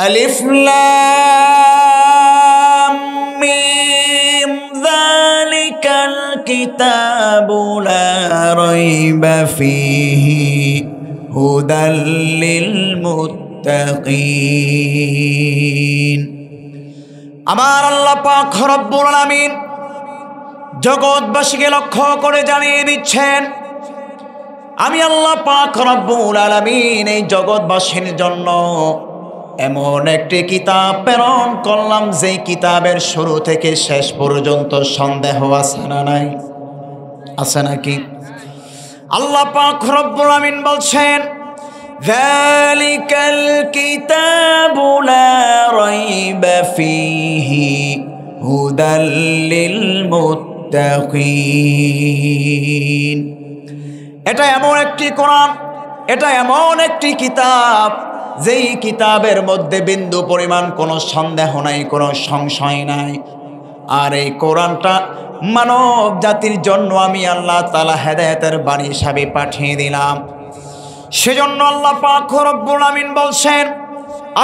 আলিফ লাম মিম যালিকাল কিতাবু লা রাইবা ফীহি হুদাল লিল মুত্তাকিন। আমার আল্লাহ পাক রব্বুল আলামিন জগৎবাসীকে লক্ষ্য করে জানিয়ে দিচ্ছেন, আমি আল্লাহ পাক রব্বুল আলামিন এই জগৎবাসীর জন্য এমন একটি কিতাব প্রেরণ করলাম, যেই কিতাবের শুরু থেকে শেষ পর্যন্ত সন্দেহ আছে না নাই? আছে নাকি? আল্লাহ পাক রব্বুল আলামিন বলছেন, যালিকাল কিতাবু লা রাইবা ফীহি হুদাল লিল মুত্তাকিন। এটা এমন একটি কোরআন, এটা এমন একটি কিতাব, যেই কিতাবের মধ্যে বিন্দু পরিমাণ কোনো সন্দেহ নাই, কোনো সংশয় নাই। আর এই কোরআনটা মানব জাতির জন্য আমি আল্লাহ তাআলা হেদায়েতের বাণী হিসাবে পাঠিয়ে দিলাম। সেজন্য আল্লাহ পাক রব্বুল আমিন বলছেন,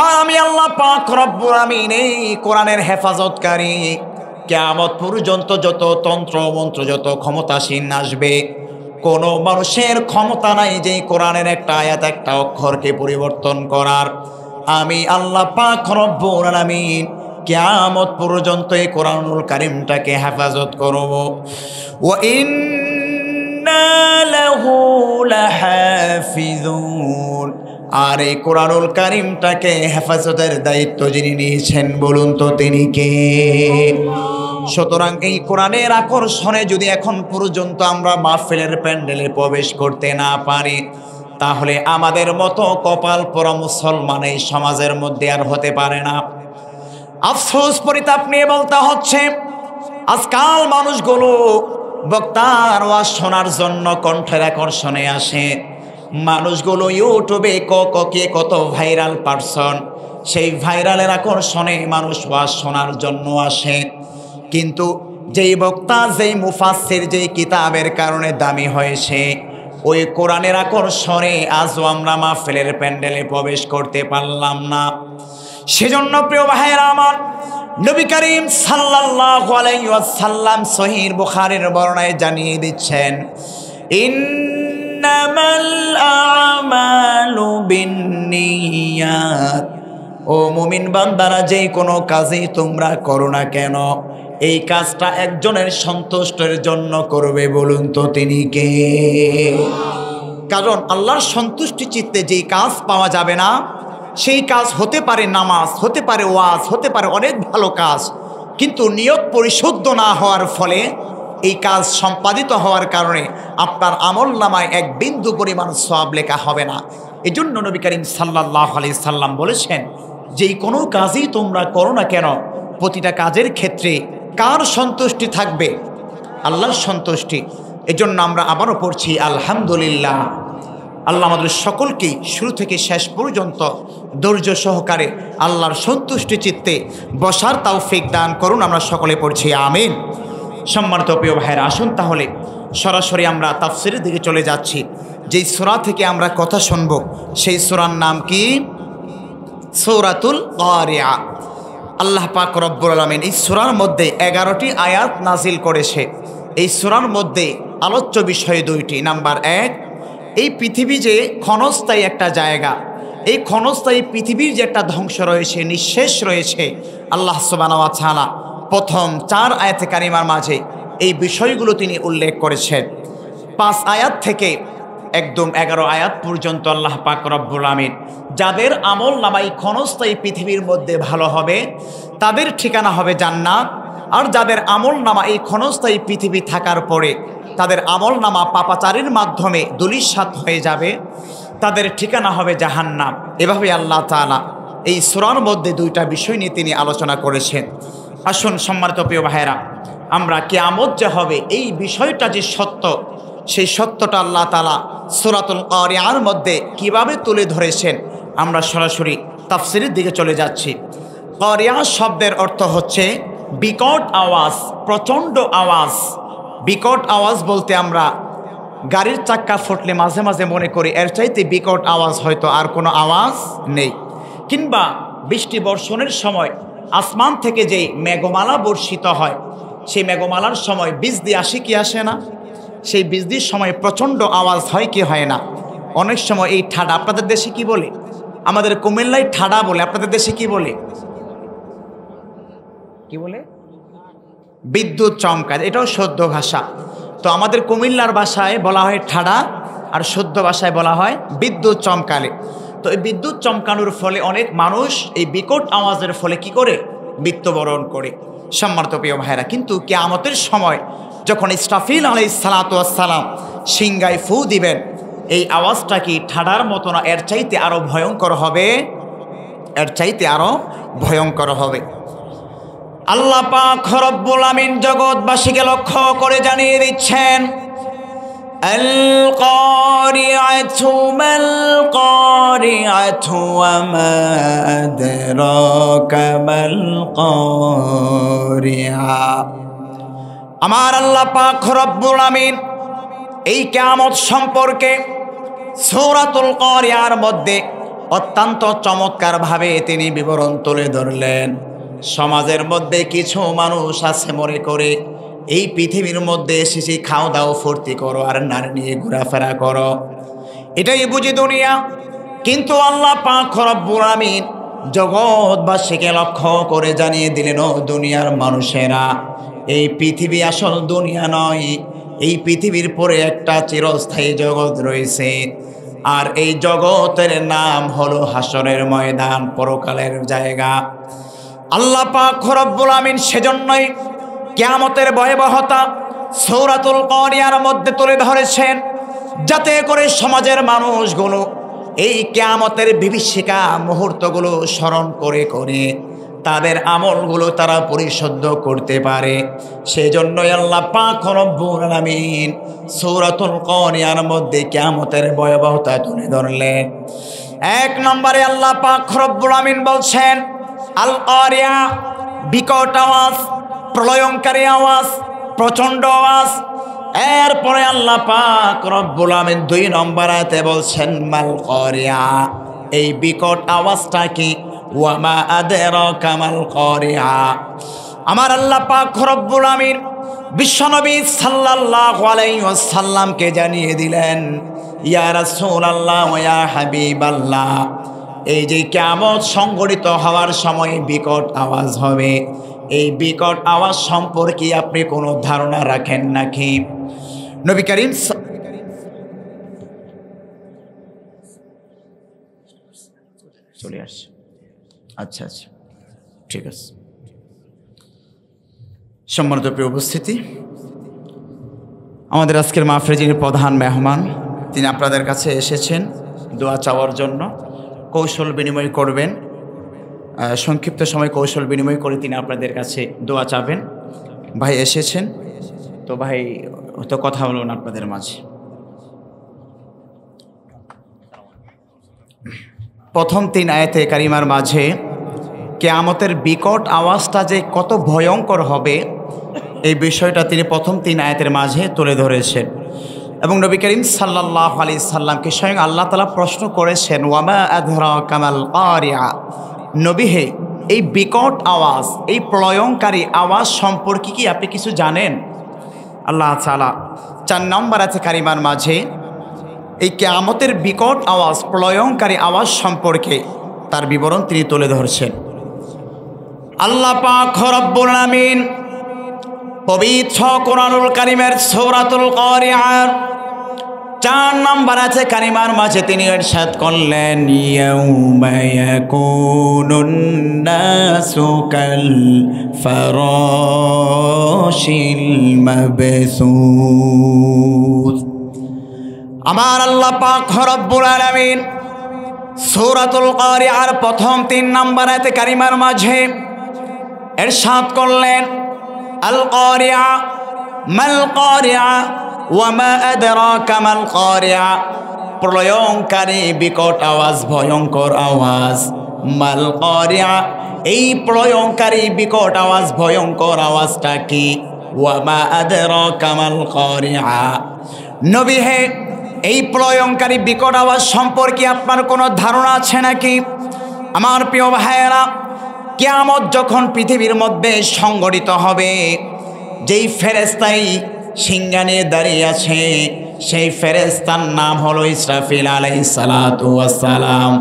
আর আমি আল্লাহ পাক রব্বুল আমিন এই কোরআনের হেফাজতকারী। কিয়ামত পর্যন্ত যত তন্ত্র মন্ত্র, যত ক্ষমতাসীন আসবে, কোনো মানুষের ক্ষমতা নাই যে কোরআনের একটা আয়াত, একটা অক্ষরকে পরিবর্তন করার। আমি আল্লাহ পাক রব্বুল আলামিন কিয়ামত পর্যন্ত এই কোরআনুল কারীমটাকে হেফাজত করব। ওয়া ইন্না লাহু লাহাফিজুন। আর এই কোরআনুল কারীমটাকে হেফাজতের দায়িত্ব যিনি নিয়েছেন, বলুন তো তিনি কে? সুতরাং এই কোরআনের আকর্ষণে যদি এখন পর্যন্ত আমরা মাহফিলের প্যান্ডেলে প্রবেশ করতে না পারি, তাহলে আমাদের মতো কপাল পোড়া মুসলমান এই সমাজের মধ্যে আর হতে পারে না। আফসোস, পরিতাপ নিয়ে বলতে হচ্ছে, আজকাল মানুষগুলো বক্তার ওয়াজ শোনার জন্য কণ্ঠের আকর্ষণে আসে। মানুষগুলো ইউটিউবে কে কত ভাইরাল পারসন, সেই ভাইরালের আকর্ষণে মানুষ ওয়াজ শোনার জন্য আসে। কিন্তু যেই বক্তা, যেই মুফাসসির, যেই কিতাবের কারণে দামি হয়েছে, ওই কোরআনের আকর্ষণে আজও আমরা মাহফিলের প্যান্ডেলে প্রবেশ করতে পারলাম না। সেজন্য প্রিয় ভাইয়েরা আমার, নবী করিম সাল্লাল্লাহু আলাইহি ওয়াসাল্লাম সহিহ বুখারীর বর্ণনায় জানিয়ে দিচ্ছেন, ইন্নামাল আমালু বিন্নিয়াত। ও মুমিন বান্দারা, যেই কোনো কাজই তোমরা করো না কেন, এই কাজটা একজনের সন্তুষ্টের জন্য করবে, বলুন তো তিনি কে? কারণ আল্লাহর সন্তুষ্টি চিত্তে যেই কাজ পাওয়া যাবে না, সেই কাজ হতে পারে নামাজ, হতে পারে ওয়াজ, হতে পারে অনেক ভালো কাজ, কিন্তু নিয়ত পরিশুদ্ধ না হওয়ার ফলে এই কাজ সম্পাদিত হওয়ার কারণে আপনার আমলনামায় এক বিন্দু পরিমাণ সওয়াব লেখা হবে না। এজন্য নবী করিম সাল্লাল্লাহু আলাইহি সাল্লাম বলেছেন, যেই কোনো কাজই তোমরা করো না কেন, প্রতিটা কাজের ক্ষেত্রে কার সন্তুষ্টি থাকবে? আল্লাহর সন্তুষ্টি। এজন্য আমরা আবারও পড়ছি আলহামদুলিল্লাহ। আল্লাহ আমাদের সকলকেই শুরু থেকে শেষ পর্যন্ত ধৈর্য সহকারে আল্লাহর সন্তুষ্টি চিত্তে বসার তৌফিক দান করুন। আমরা সকলে পড়ছি আমিন। সম্মানিত প্রিয় ভাইয়েরা, আসুন তাহলে সরাসরি আমরা তাফসীরের দিকে চলে যাচ্ছি। যেই সূরা থেকে আমরা কথা শুনব, সেই সূরার নাম কি? সূরাতুল কারিয়া। আল্লাহ পাক রব্বুল আলামিন এই সূরার মধ্যে 11টি আয়াত নাজিল করেছে। এই সূরার মধ্যে আলোচ্য বিষয় 2টি। নাম্বার 1, এই পৃথিবী যে ক্ষণস্থায়ী একটা জায়গা, এই ক্ষণস্থায়ী পৃথিবীর যে একটা ধ্বংস রয়েছে, নিঃশেষ রয়েছে, আল্লাহ সুবহানাহু ওয়া তাআলা প্রথম 4 আয়াতে কারিমার মাঝে এই বিষয়গুলো তিনি উল্লেখ করেছেন। 5 আয়াত থেকে একদম 11 আয়াত পর্যন্ত আল্লাহ পাক রব্বুল আমিন যাদের আমল নামাই ক্ষণস্থায়ী পৃথিবীর মধ্যে ভালো হবে, তাদের ঠিকানা হবে জান্নাত। আর যাদের আমল নামা এই ক্ষণস্থায়ী পৃথিবী থাকার পরে তাদের আমল নামা পাপাচারের মাধ্যমে ধূলিসাৎ হয়ে যাবে, তাদের ঠিকানা হবে জাহান্নাম। এভাবে আল্লাহ তাআলা এই সূরার মধ্যে 2টা বিষয় নিয়ে তিনি আলোচনা করেছেন। আসুন সম্মানিত প্রিয় ভাইয়েরা, আমরা কিয়ামত যে হবে এই বিষয়টা যে সত্য, সেই সত্যটা আল্লাহ তাআলা সূরাতুল কারিয়ার মধ্যে কিভাবে তুলে ধরেছেন, আমরা সরাসরি তাফসীরের দিকে চলে যাচ্ছি। কারিয়া শব্দের অর্থ হচ্ছে বিকট আওয়াজ, প্রচণ্ড আওয়াজ। বিকট আওয়াজ বলতে আমরা গাড়ির চাক্কা ফুটলে মাঝে মাঝে মনে করি এর চাইতে বিকট আওয়াজ হয়তো আর কোনো আওয়াজ নেই, কিংবা বৃষ্টি বর্ষণের সময় আসমান থেকে যে মেঘমালা বর্ষিত হয়, সেই মেঘমালার সময় বৃষ্টি আসে কি আসে না? সেই বৃষ্টির সময় প্রচণ্ড আওয়াজ হয় কি হয় না? অনেক সময় এই ঠাডা, আপনাদের দেশে কি বলে? আমাদের কুমিল্লায় ঠাডা বলে, আপনাদের দেশে কি বলে? কি বলে? বিদ্যুৎ চমকায়, এটাও শুদ্ধ ভাষা। তো আমাদের কুমিল্লার ভাষায় বলা হয় ঠাডা, আর শুদ্ধ ভাষায় বলা হয় বিদ্যুৎ চমকালে। তো এই বিদ্যুৎ চমকানোর ফলে অনেক মানুষ এই বিকট আওয়াজের ফলে কি করে? মৃত্যুবরণ করে। সম্মানিত প্রিয় ভাইরা, কিন্তু কিয়ামতের সময় যখন ইসরাফিল আলাইহিস সালাতু ওয়াস সালাম সিংগায় ফু দিবেন, এই আওয়াজটা কি ঠাডার মতো না, এর চাইতে আরো ভয়ঙ্কর হবে? এর চাইতে আরো ভয়ঙ্কর হবে। আল্লাহ পাক রব্বুল আমিন জগৎবাসীকে লক্ষ্য করে জানিয়ে দিচ্ছেন, আল কারিআতু মাল কারিআতু ওয়া মা আদরাকা মাল কারিআ। আমার আল্লাহ পাক রব্বুল আমিন এই কিয়ামত সম্পর্কে সূরাতুল কারিআর মধ্যে অত্যন্ত চমৎকারভাবে তিনি বিবরণ তুলে ধরলেন। সমাজের মধ্যে কিছু মানুষ আছে মনে করে এই পৃথিবীর মধ্যে এসেছি খাও দাও ফুর্তি করো আর নারী নিয়ে ঘোরাফেরা করো, এটাই বুঝি দুনিয়া। কিন্তু আল্লাহ পাক রব্বুল আমিন জগৎবাসীকে লক্ষ্য করে জানিয়ে দিলেন, ও দুনিয়ার মানুষেরা, এই পৃথিবী আসল দুনিয়া নয়। এই পৃথিবীর পরে একটা চিরস্থায়ী জগৎ রয়েছে, আর এই জগতের নাম হলো হাসরের ময়দান, পরকালের জায়গা। আল্লাহ পাক রব্বুল আমিন সেজন্যই কিয়ামতের ভয়াবহতা সূরাতুল কারিআর মধ্যে তুলে ধরেছেন, যাতে করে সমাজের মানুষগুলো এই কিয়ামতের বিভীষিকা মুহূর্তগুলো স্মরণ করে করে তাদের আমলগুলো তারা পরিশুদ্ধ করতে পারে। সেজন্যই আল্লাহ পাক রব্বুল আমিন সূরাতুল কারিআর মধ্যে কিয়ামতের ভয়াবহতা তুলে ধরলেন। এক নম্বরে আল্লাহ পাক রব্বুল আমিন বলছেন, আল কারিআ, বিকট আওয়াজ, প্রলয়ঙ্কারী আওয়াজ, প্রচণ্ড আওয়াজ। এরপরে আল্লাহ পাক রব্বুল আমিন 2 নম্বর আয়াতে বলছেন, মাল কারিআ, এই বিকট আওয়াজটা কি? ওয়া মা আদরাকা মাল কারিআ। আমার আল্লাহ পাক রব্বুল আমিন বিশ্বনবী সাল্লাল্লাহু আলাইহি ওয়াসাল্লামকে জানিয়ে দিলেন, ইয়া রাসূলুল্লাহ ওয়া ইয়া হাবিবাল্লাহ, এই যে কিয়ামত সংঘটিত হওয়ার সময় বিকট আওয়াজ হবে, এই বিকট আওয়াজ সম্পর্কে আপনি কোনো ধারণা রাখেন নাকি? নবী করিম চলে আসছে। আচ্ছা আচ্ছা, ঠিক আছে। সম্মানিত প্রিয় উপস্থিতি, আমাদের আজকের মাহফিলে যিনি প্রধান মেহমান, তিনি আপনাদের কাছে এসেছেন দোয়া চাওয়ার জন্য। কৌশল বিনিময় করবেন, সংক্ষিপ্ত সময় কৌশল বিনিময় করে তিনি আপনাদের কাছে দোয়া চাবেন। ভাই এসেছেন তো ভাই তো কথা বলুন আপনাদের মাঝে। প্রথম 3 আয়াতে কারিমার মাঝে কিয়ামতের বিকট আওয়াজটা যে কত ভয়ঙ্কর হবে, এই বিষয়টা তিনি প্রথম 3 আয়াতের মাঝে তুলে ধরেছেন। এবং নবী করিম সাল্লাল্লাহু আলাইহি সাল্লামকে স্বয়ং আল্লাহ তাআলা প্রশ্ন করেছেন, ওয়ামা আদরাকা মাল কারিআ, নবী হে, এই বিকট আওয়াজ, এই প্রলয়ঙ্কারী আওয়াজ সম্পর্কে কি আপনি কিছু জানেন? আল্লাহ তাআলা 4 নম্বর আছে কারিমার মাঝে এই কিয়ামতের বিকট আওয়াজ, প্রলয়ঙ্কারী আওয়াজ সম্পর্কে তার বিবরণ তিনি তুলে ধরছেন। আল্লাহ পাক রব্বুল আমিন পবিত্র কোরআনুল কারীমের সূরাতুল কারিআর 4 নম্বর আছে কারিমার মাঝে তিনি ইরশাদ করলেন, ইয়াউমা ইয়াকুনুন নাসু কাল ফারাশিল মাবসুস। আমার আল্লাহ পাক রব্বুল আলামিন সূরাতুল কারিআর প্রথম 3 নম্বর আয়াতে কারিমার মাঝে ইরশাদ করলেন, আল কারিআ মাল কারিআ ওয়া মা আদরাকা মাল কারিআ, প্রলয়ঙ্কারী বিকট আওয়াজ, ভয়ঙ্কর আওয়াজ। মাল কারিআ, এই প্রলয়ঙ্কারী বিকট আওয়াজ, ভয়ঙ্কর আওয়াজটা কি? ওয়া মা আদরাকা মাল কারিআ, নবী হে, এই প্রলয়ঙ্কারী বিকট আওয়াজ সম্পর্কে আপনার কোনো ধারণা আছে নাকি? আমার প্রিয় ভাইয়েরা, কিয়ামত যখন পৃথিবীর মধ্যে সংগঠিত হবে, যেই ফেরেশতাই সিংহা নিয়ে দাঁড়িয়ে আছে সেই ফেরেশতার নাম হলো ইসরাফিল আলাইহিস সালাতু ওয়াস সালাম।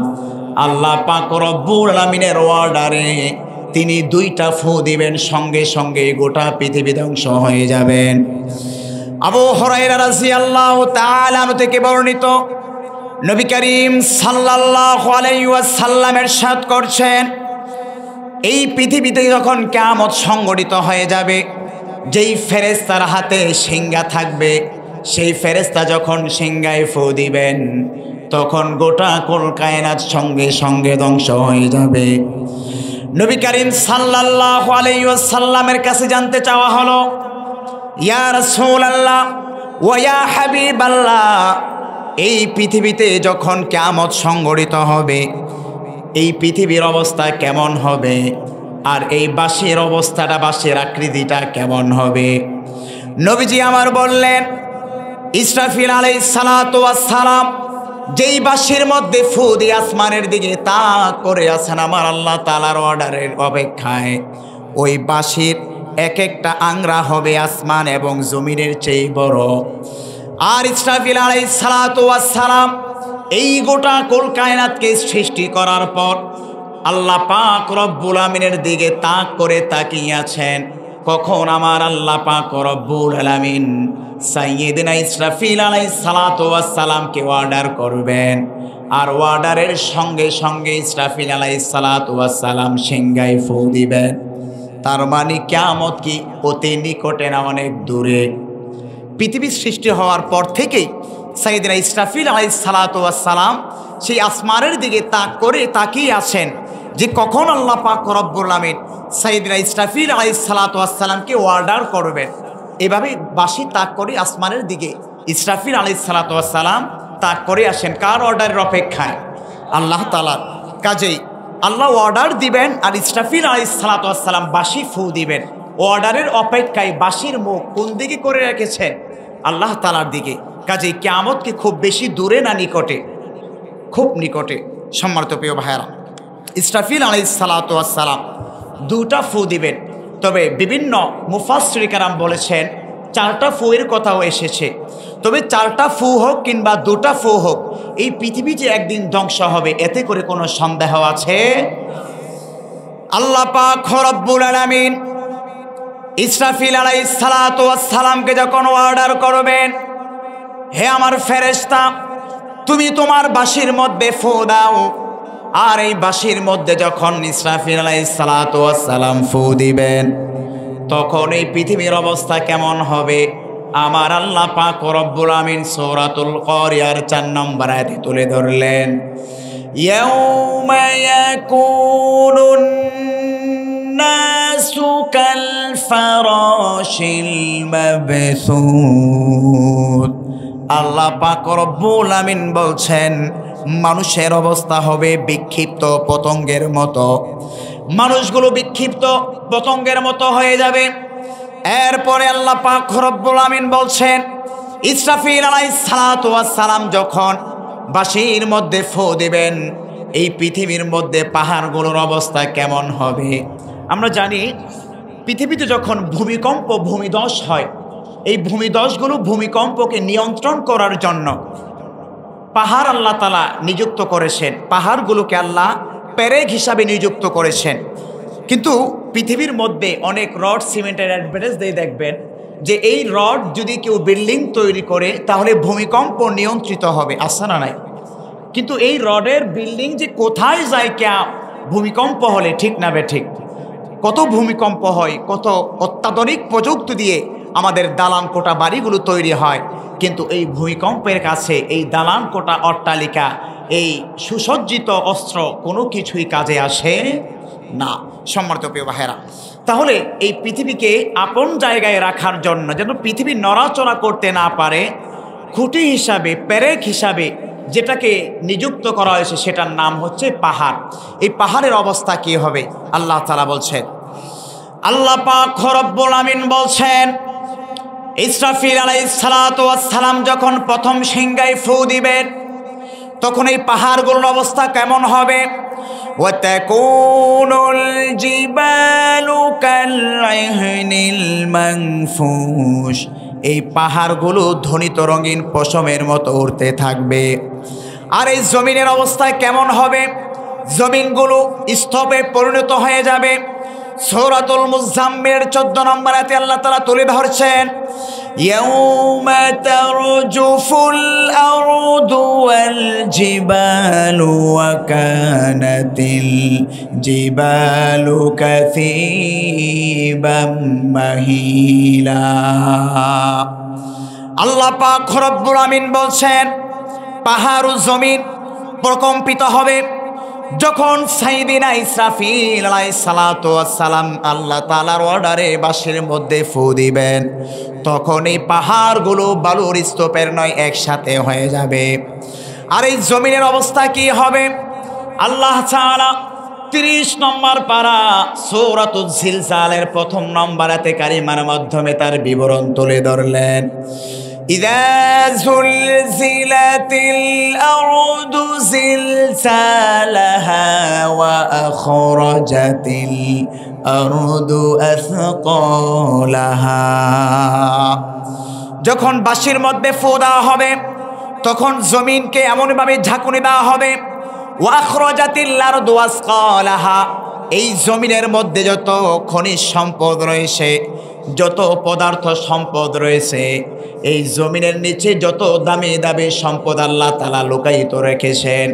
আল্লাহ পাক রব্বুল আলামিনের অর্ডারে তিনি দুইটা ফু দিবেন, সঙ্গে সঙ্গে গোটা পৃথিবী ধ্বংস হয়ে যাবেন। আবু হুরায়রা রাদিয়াল্লাহু তাআলা আনহু থেকে বর্ণিত, নবী করিম সাল্লাল্লাহু আলাইহি ওয়াসাল্লাম ইরশাদ করছেন, এই পৃথিবীতে যখন কিয়ামত সংগঠিত হয়ে যাবে, যেই ফেরেশতার হাতে সিংহা থাকবে সেই ফেরেশতা যখন সিংহায় ফু দিবেন তখন গোটা কুল কায়নাত সঙ্গে সঙ্গে ধ্বংস হয়ে যাবে। নবী করিম সাল্লাল্লাহু আলাইহি ওয়াসাল্লামের কাছে জানতে চাওয়া হলো, ইয়া রাসূলুল্লাহ ওয়া ইয়া হাবিবাল্লাহ, এই পৃথিবীতে যখন কিয়ামত সংগঠিত হবে এই পৃথিবীর অবস্থা কেমন হবে, আর এই বাঁশির অবস্থাটা, বাঁশির আকৃতিটা কেমন হবে? নবীজি আমার বললেন, ইসরাফিল আলাইহিস সালাতু ওয়াস সালাম যেই বাঁশির মধ্যে ফু দিয়ে আসমানের দিকে তাক করে আছেন আমার আল্লাহ তাআলার অর্ডারের অপেক্ষায়, ওই বাঁশির এক একটা আংরা হবে আসমান এবং জমিনের চেয়ে বড়। আর ইসরাফিল আলাইহিস সালাতু ওয়াস সালাম এই গোটা কুল কায়নাতকে সৃষ্টি করার পর আল্লাহ পাক রব্বুল আমিনের দিকে তাক করে তাকিয়ে আছেন, কখন আমার আল্লাহ পাক রব্বুল আলামিন সাইয়্যিদিনা ইসরাফিল আলাইহিস সালাতু ওয়াস সালামকে অর্ডার করবেন, আর অর্ডারের সঙ্গে সঙ্গে ইসরাফিল আলাইহিস সালাতু ওয়াস সালাম সিংহায় ফু দিবেন। তার মানে কিয়ামত কি অতি নিকটে না অনেক দূরে? পৃথিবীর সৃষ্টি হওয়ার পর থেকেই সাইয়্যিদিনা ইসরাফিল আলাইহিস সালাতু ওয়াস সালাম সেই আসমানের দিকে তাক করে তাকিয়ে আছেন যে কখন আল্লাহ পাক রব্বুল আমিন সাইয়্যিদিনা ইসরাফিল আলাইহিস সালাতু ওয়াস সালামকে অর্ডার করবেন। এভাবে বাঁশি তাক করে আসমানের দিকে ইসরাফিল আলাইহিস সালাতু ওয়াস সালাম তাক করে আসেন, কার অর্ডারের অপেক্ষায়? আল্লাহ তাআলার। কাজেই আল্লাহ অর্ডার দিবেন আর ইসরাফিল আলাইহিস সালাতু ওয়াস সালাম বাঁশি ফু দিবেন। অর্ডারের অপেক্ষায় বাঁশির মুখ কোন দিকে করে রেখেছেন? আল্লাহ তাআলার দিকে। কাজেই কিয়ামত কি খুব বেশি দূরে না নিকটে? খুব নিকটে। সম্মানিত প্রিয় ভাইয়েরা, ইসরাফিল আলাইহিস সালাতু ওয়াস সালাম দুটা ফু দিবেন। তবে বিভিন্ন মুফাসসির কেরাম বলেছেন চারটা ফুয়ের কথাও এসেছে। তবে চারটা ফু হোক কিংবা দুটা ফু হোক, এই পৃথিবী যে একদিন ধ্বংস হবে এতে করে কোনো সন্দেহ আছে? আল্লাহ পাক রব্বুল আলামিন ইসরাফিল আলাইহিস সালাতু ওয়াস সালামকে যখন অর্ডার করবেন, হে আমার ফেরেশতা, তুমি তোমার বাঁশির মধ্যে ফু দাও। আর এই বাঁশির মধ্যে যখন ইসরাফিল আলাইহিস সালাতু ওয়াস সালাম ফু দিবেন তখন এই পৃথিবীর অবস্থা কেমন হবে? আমার আল্লাহ পাক রব্বুল আমিন সূরাতুল কারিয়ার 4 নম্বর আয়াতে তুলে ধরলেন, ইয়াউমা ইয়াকুনুন নাসু কাল ফারাশিল মাবসুত। আল্লাহ পাক রব্বুল আমিন বলছেন মানুষের অবস্থা হবে বিক্ষিপ্ত পতঙ্গের মতো। মানুষগুলো বিক্ষিপ্ত পতঙ্গের মতো হয়ে যাবে। এরপরে আল্লাহ পাক রব্বুল আমিন বলছেন ইসরাফিল আলাইহিস সালাতু ওয়াস সালাম যখন বাঁশির মধ্যে ফু দিবেন এই পৃথিবীর মধ্যে পাহাড়গুলোর অবস্থা কেমন হবে? আমরা জানি পৃথিবীতে যখন ভূমিকম্প ভূমিধস হয়, এই ভূমিধসগুলো ভূমিকম্পকে নিয়ন্ত্রণ করার জন্য পাহাড় আল্লাহ তাআলা নিযুক্ত করেছেন। পাহাড়গুলোকে আল্লাহ পেরেক হিসাবে নিযুক্ত করেছেন। কিন্তু পৃথিবীর মধ্যে অনেক রড সিমেন্টের অ্যাডভার্টাইজ দিয়ে দেখবেন যে এই রড যদি কেউ বিল্ডিং তৈরি করে তাহলে ভূমিকম্প নিয়ন্ত্রিত হবে, আছে না নাই? কিন্তু এই রডের বিল্ডিং যে কোথায় যায় ভূমিকম্প হলে, ঠিক না বেঠিক? কত ভূমিকম্প হয়, কত অত্যাধুনিক প্রযুক্তি দিয়ে আমাদের দালান কোটা বাড়িগুলো তৈরি হয়, কিন্তু এই ভূমিকম্পের কাছে এই দালান কোটা অট্টালিকা, এই সুসজ্জিত অস্ত্র কোনো কিছুই কাজে আসে না। সম্মানিত প্রিয় ভাইয়েরা, তাহলে এই পৃথিবীকে আপন জায়গায় রাখার জন্য, যেন পৃথিবী নড়াচড়া করতে না পারে, খুঁটি হিসাবে, পেরেক হিসাবে যেটাকে নিযুক্ত করা হয়েছে সেটার নাম হচ্ছে পাহাড়। এই পাহাড়ের অবস্থা কি হবে? আল্লাহ তাআলা বলছেন, আল্লাহ পাক রব্বুল আমিন বলছেন ইসরাফিল আলাইহিস সালাতু ওয়াস সালাম যখন প্রথম সিংহায় ফু দিবেন তখন এই পাহাড়গুলোর অবস্থা কেমন হবে? ওয়াতাকুনুল জিবালু কালইহনিল মানফুশ, এই পাহাড়গুলো ধ্বনিত রঙিন পশমের মতো উড়তে থাকবে। আর এই জমিনের অবস্থা কেমন হবে? জমিনগুলো স্তূপে পরিণত হয়ে যাবে। সূরাতুল মুজাম্মিল 14 নম্বর আয়াতে আল্লাহ তাআলা তুলে ধরছেন, ইয়াউমা তারজুফুল আরদু ওয়াল জিবালু ওয়া কানাতিল জিবালু কাসীবাম মাহিলা। আল্লাহ পাক রব্বুল আমিন বলছেন, পাহাড় ও জমিন প্রকম্পিত হবে যখন সাইয়েদিনা ইসরাফিল আলাইহিস সালাতু ওয়াস সালাম আল্লাহ তাআলার অর্ডারে বাঁশির মধ্যে ফু দিবেন। তখন এই পাহাড়গুলো বালুর স্তূপের নয় একসাথে হয়ে যাবে। আর এই জমিনের অবস্থা কি হবে? আল্লাহ তাআলা 30 নম্বর পারা সূরাতুজ জিলজালের 1 নম্বর আয়াতে কারিমার মাধ্যমে তার বিবরণ তুলে ধরলেন। ইযা যুলজিলাতিল আরদু জিলজালাহা ওয়া আখরাজাতিল আরদু আথকালাহা। যখন বাঁশির মধ্যে ফু দেওয়া হবে তখন জমিনকে এমনভাবে ঝাঁকুনি দেওয়া হবে, ওয়া আখরাজাতিল আরদু আসকালাহা, এই জমিনের মধ্যে যত খনিজ সম্পদ রয়েছে, যত পদার্থ সম্পদ রয়েছে, এই জমিনের নিচে যত দামি দামি সম্পদ আল্লাহ তাআলা লুকায়িত রেখেছেন,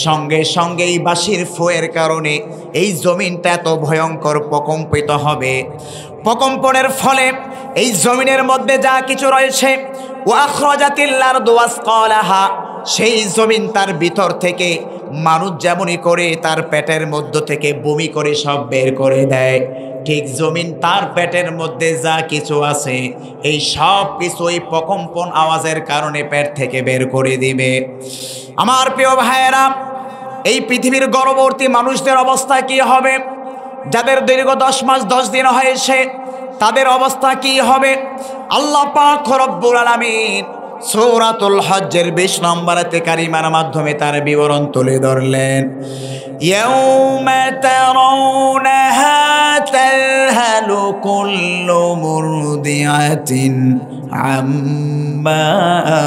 সঙ্গে সঙ্গে এই বাঁশির ফুয়ের কারণে এই জমিনটা এত ভয়ঙ্কর প্রকম্পিত হবে। প্রকম্পনের ফলে এই জমিনের মধ্যে যা কিছু রয়েছে, ওয়া আখরাজাতিল আরদু আসকালাহা, সেই জমিন তার ভিতর থেকে মানুষ যেমনই করে তার পেটের মধ্য থেকে বমি করে সব বের করে দেয়, ঠিক জমিন তার পেটের মধ্যে যা কিছু আছে এই সব কিছু এই প্রকম্পন আওয়াজের কারণে পেট থেকে বের করে দিবে। আমার প্রিয় ভাইয়েরা, এই পৃথিবীর গর্ভবতী মানুষদের অবস্থা কি হবে? যাদের দীর্ঘ 10 মাস 10 দিন হয়েছে তাদের অবস্থা কি হবে? আল্লাহ পাক রব্বুল আলামিন সূরাতুল হজ্জের 20 নম্বর আয়াতে কারিমার মাধ্যমে তার বিবরণ তুলে ধরলেন। ইয়াউমা তারাউনাহা তাযহালু কুল্লু মুরদিআতিন আম্মা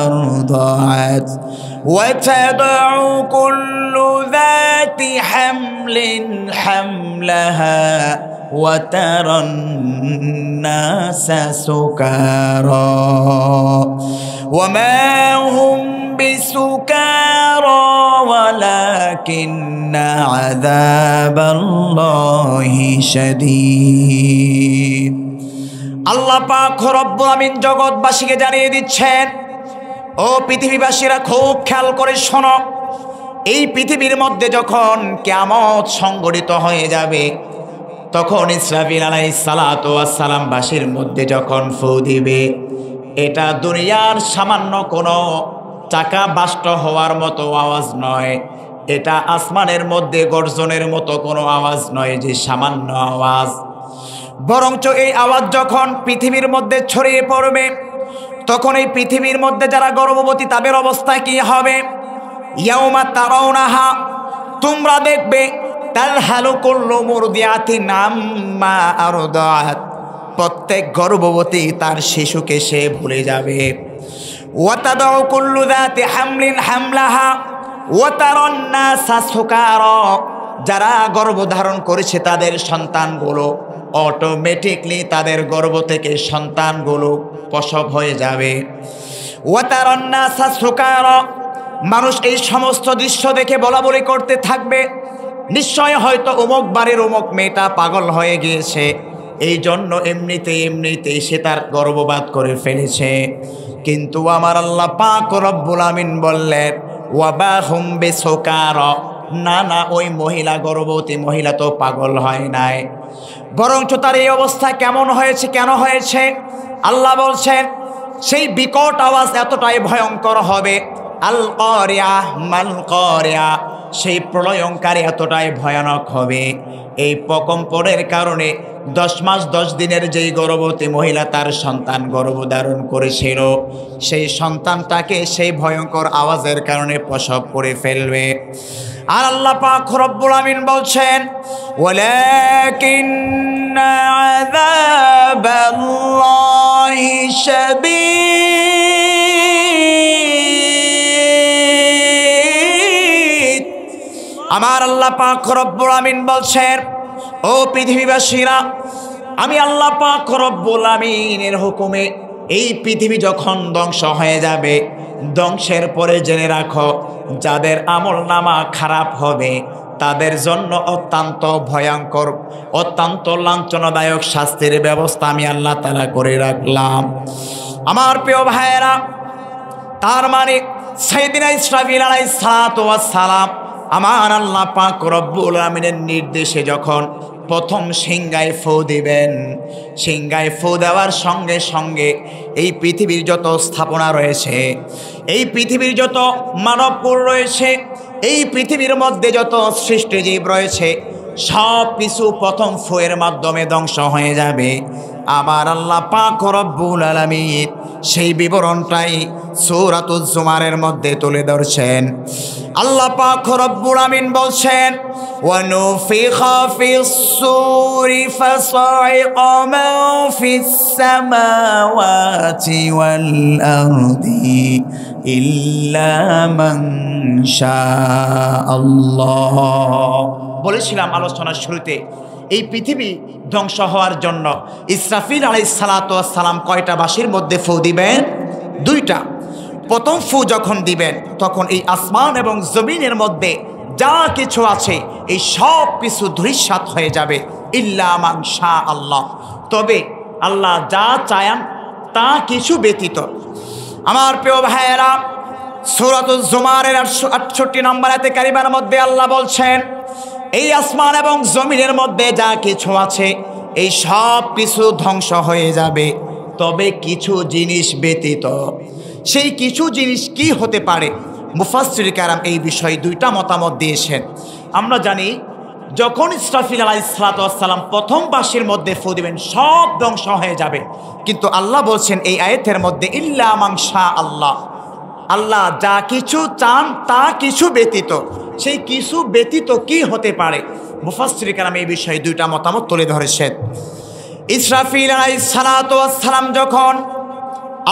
আরদাআত ওয়া তাদউ কুল্লু যাতি হামলিন হামলাহা وترى الناس سكارى وما هم بسكارى ولكن عذاب الله شديد। আল্লাহ পাক রব্বুল আমিন জগৎবাসীকে জানিয়ে দিচ্ছেন, ও পৃথিবীবাসীরা খুব খেয়াল করে শোনো, এই পৃথিবীর মধ্যে যখন কিয়ামত সংঘটিত হয়ে যাবে তখন ইসরাফিল আলাইহিস সালাতু ওয়াস সালাম বাঁশির মধ্যে যখন ফু দিবে, এটা দুনিয়ার সামান্য কোনো চাকা বাষ্ট হওয়ার মতো আওয়াজ নয়, এটা আসমানের মধ্যে গর্জনের মতো কোনো আওয়াজ নয় যে সামান্য আওয়াজ, বরঞ্চ এই আওয়াজ যখন পৃথিবীর মধ্যে ছড়িয়ে পড়বে তখন এই পৃথিবীর মধ্যে যারা গর্ভবতী তাদের অবস্থা কি হবে? ইয়াউমা তারাউনাহা, তোমরা দেখবে, তাযহালু কুল্লু মুরদিআতিন আম্মা আরদাআত, প্রত্যেক গর্ভবতী তার শিশুকে সে ভুলে যাবে। ওয়া তাদউ কুল্লু যাতি হামলিন হামলাহা ওয়া তারান নাসা সুকারা, যারা গর্ভধারণ করেছে তাদের সন্তানগুলো অটোমেটিকলি তাদের গর্ভ থেকে সন্তানগুলো প্রসব হয়ে যাবে। ওয়া তারান নাসা সুকারা, মানুষ এই সমস্ত দৃশ্য দেখে বলাবলি করতে থাকবে, নিশ্চয় হয়তো অমুক বাড়ির অমুক মেয়েটা পাগল হয়ে গিয়েছে, এই জন্য এমনিতেই সে তার গর্ভপাত করে ফেলেছে। কিন্তু আমার আল্লাহ পাক রব্বুল আমিন বললেন, ওয়া মা হুম বিসুকারা, না না, ওই মহিলা গর্ভবতী মহিলা তো পাগল হয় নাই, বরঞ্চ তার এই অবস্থা কেমন হয়েছে, কেন হয়েছে? আল্লাহ বলছেন, সেই বিকট আওয়াজ এতটাই ভয়ঙ্কর হবে, আল কারিয়া মাল কারিয়া, সেই প্রলয়ঙ্কারী এতটাই ভয়ানক হবে। এই প্রকম্পনের কারণে 10 মাস 10 দিনের যেই গর্ভবতী মহিলা তার সন্তান গর্ভধারণ করেছিল, সেই সন্তানটাকে সেই ভয়ঙ্কর আওয়াজের কারণে প্রসব করে ফেলবে। আর আল্লাহ পাক রব্বুল আমিন বলছেন, ওয়ালাকিন্না আযাবাল্লাহি শাদীদ। আমার আল্লাহ পাক রব্বুল আমিন বলছেন, ও পৃথিবীবাসীরা, আমি আল্লাহ পাক রব্বুল আমিনের হুকুমে এই পৃথিবী যখন ধ্বংস হয়ে যাবে, ধ্বংসের পরে জেনে রাখো, যাদের আমল নামা খারাপ হবে তাদের জন্য অত্যন্ত ভয়ঙ্কর, অত্যন্ত লাঞ্ছনাদায়ক শাস্তির ব্যবস্থা আমি আল্লাহ তাআলা করে রাখলাম। আমার প্রিয় ভাইয়েরা, তার মানে সাইয়েদিনা ইসরাফিল আলাইহিস সালাতু ওয়াস সালাম আমার আল্লাহ পাক রব্বুল আমিনের নির্দেশে যখন প্রথম সিংহায় ফু দিবেন, সিংহায় ফু দেওয়ার সঙ্গে সঙ্গে এই পৃথিবীর যত স্থাপনা রয়েছে, এই পৃথিবীর যত মানবকুল রয়েছে, এই পৃথিবীর মধ্যে যত সৃষ্টিজীব রয়েছে, সব কিছু প্রথম ফুয়ের মাধ্যমে ধ্বংস হয়ে যাবে। আমার আল্লাহ পাক রব্বুল আলামিন সেই বিবরণটাই সূরাতুজ জুমারের মধ্যে তুলে ধরছেন। আল্লাহ পাক রব্বুল আমিন বলছেন, ওয়ানুফিখা ফিস সূরি ফাসাইকা মান ফিস সামাওয়াতি ওয়াল আরদি ইল্লা মান শাআল্লাহ। বলেছিলাম আলোচনার শুরুতে, এই পৃথিবী ধ্বংস হওয়ার জন্য ইসরাফিল আলাইহিস সালাতু ওয়াস সালাম কয়টা বাঁশির মধ্যে ফু দিবেন? 2টা। প্রথম ফু যখন দিবেন তখন এই আসমান এবং জমিনের মধ্যে যা কিছু আছে এই সব কিছু ধূলিসাৎ হয়ে যাবে, ইল্লা মান শাআল্লাহ, তবে আল্লাহ যা চায়ান তা কিছু ব্যতীত। আমার প্রিয় ভাইয়েরা, সূরাতুজ জুমারের 68 নম্বর আয়াতে কারিমার মধ্যে আল্লাহ বলছেন, এই আসমান এবং জমিনের মধ্যে যা কিছু আছে এই সব কিছু ধ্বংস হয়ে যাবে, তবে কিছু জিনিস ব্যতীত। সেই কিছু জিনিস কি হতে পারে? মুফাসসির কেরাম এই বিষয়ে 2টা মতামত দিয়েছেন। আমরা জানি, যখন ইসরাফিল আলাইহিস সালাতু ওয়াস সালাম প্রথম বাঁশির মধ্যে ফু দিবেন সব ধ্বংস হয়ে যাবে, কিন্তু আল্লাহ বলছেন এই আয়াতের মধ্যে ইল্লা মান শাআল্লাহ, আল্লাহ যা কিছু চান তা কিছু ব্যতীত। সেই কিছু ব্যতীত কি হতে পারে? মুফাসসির কেরাম এই বিষয়ে 2টা মতামত তুলে ধরেছেন। ইসরাফিল আলাইহিস সালাতু ওয়াস সালাম যখন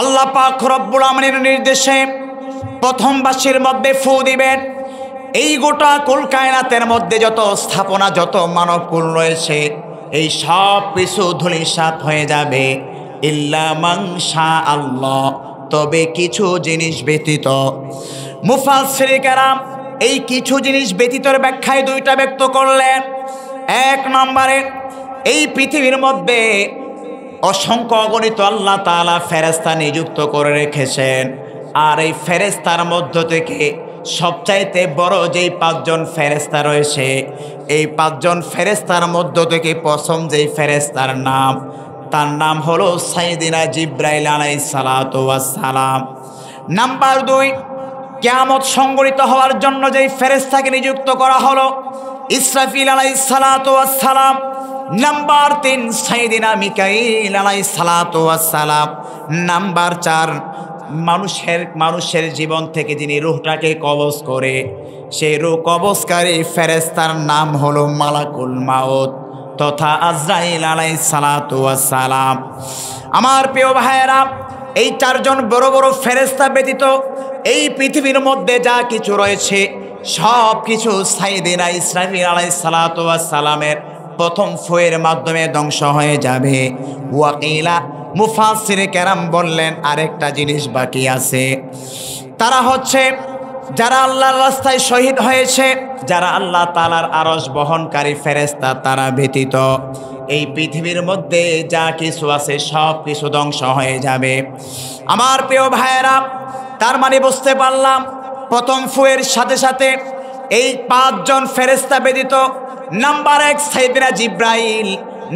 আল্লাহ পাক রব্বুল আমিনের নির্দেশে প্রথম বাঁশির মধ্যে ফু দিবেন, এই গোটা কুল কায়নাতের মধ্যে যত স্থাপনা, যত মানবকুল রয়েছে, এই সব কিছু ধূলিসাৎ হয়ে যাবে, ইল্লা মান শাআল্লাহ, তবে কিছু জিনিস ব্যতীত। মুফাসসির কেরাম এই কিছু জিনিস ব্যতীতর ব্যাখ্যায় 2টা ব্যক্ত করলেন। 1 নম্বরে, এই পৃথিবীর মধ্যে অসংখ্য অগণিত আল্লাহ তাআলা ফেরেশতা নিযুক্ত করে রেখেছেন, আর এই ফেরেশতার মধ্য থেকে সবচাইতে বড় যেই 5 জন ফেরেশতা রয়েছে, এই 5 জন ফেরেশতার মধ্য থেকে প্রথম যেই ফেরেশতার নাম, তার নাম হলো সাইয়েদিনা জিবরাইল আলাইহিস সালাতু ওয়াস সালাম। নাম্বার 2, কিয়ামত সংঘটিত হওয়ার জন্য যেই ফেরেশতাকে নিযুক্ত করা হলো, ইসরাফিল আলাইহিস সালাতু ওয়াস সালাম। নাম্বার 3, সাইয়েদিনা মিকাইল আলাইহিস সালাতু ওয়াস সালাম। নাম্বার 4, মানুষের জীবন থেকে যিনি রূহটাকে কবজ করে, সেই রূহ কবজকারী ফেরেশতার নাম হলো মালাকুল মাউত তথা আজরাইল আলাইহিস সালাতু ওয়াস সালাম। আমার প্রিয় ভাইয়েরা, এই 4 জন বড় বড় ফেরেশতা ব্যতীত এই পৃথিবীর মধ্যে যা কিছু রয়েছে সব কিছু সাইয়েদিনা ইসরাফিল আলাইহিস সালাতু ওয়াস সালামের প্রথম ফুয়ের মাধ্যমে ধ্বংস হয়ে যাবে। ওয়াকিলা, মুফাসসির কেরাম বললেন আরেকটা জিনিস বাকি আছে, তারা হচ্ছে যারা আল্লাহর রাস্তায় শহীদ হয়েছে, যারা আল্লাহ তাআলার আরশ বহনকারী ফেরেশতা, তারা ব্যতীত এই পৃথিবীর মধ্যে যা কিছু আছে সব কিছু ধ্বংস হয়ে যাবে। আমার প্রিয় ভাইয়েরা, তার মানে বুঝতে পারলাম প্রথম ফুয়ের সাথে সাথে এই 5 জন ফেরেশতা ব্যতীত নাম্বার 1 সাইয়েদিনা জিবরাইল,